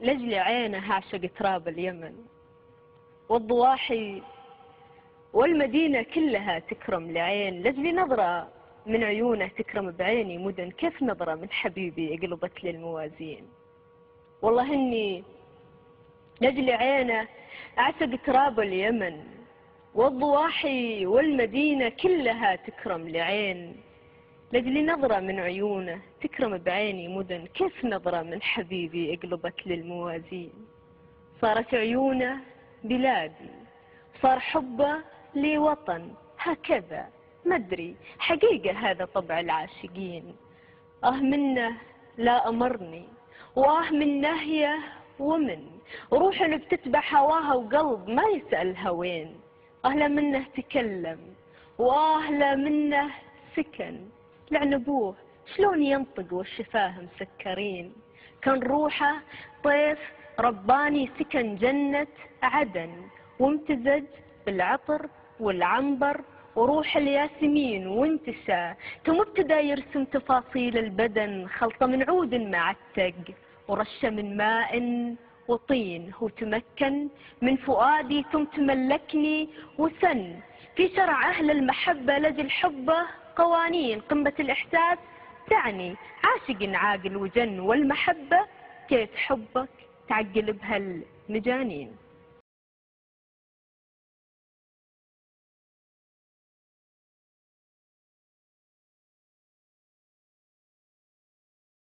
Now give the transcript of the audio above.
لجل عينه أعشق تراب اليمن، والضواحي والمدينة كلها تكرم لعين، لجل نظرة من عيونه تكرم بعيني مدن، كيف نظرة من حبيبي قلبت للموازين. والله إني لجل عينه أعشق تراب اليمن، والضواحي والمدينة كلها تكرم لعين، لجل نظرة من عيونه تكرم بعيني مدن، كيف نظرة من حبيبي قلبت للموازين. صارت عيونه بلادي، صار حبه لي وطن، هكذا مدري حقيقة هذا طبع العاشقين. منه لا أمرني، من نهيه ومن روح بتتبع هواها وقلب ما يسألها وين. لا منه تكلم، لا منه سكن، لعن أبوه شلون ينطق والشفاه مسكرين. كان روحه طيف رباني سكن جنة عدن، وامتزج بالعطر والعنبر وروح الياسمين، وانتشى ثم ابتدى يرسم تفاصيل البدن، خلطة من عود معتق ورشة من ماء وطين. هو تمكن من فؤادي ثم تملكني وسن، في شرع أهل المحبة لجل حبه قوانين. قمة الإحساس تعني عاشق عاقل وجن، والمحبة كيف حبك تعقل بهالمجانين.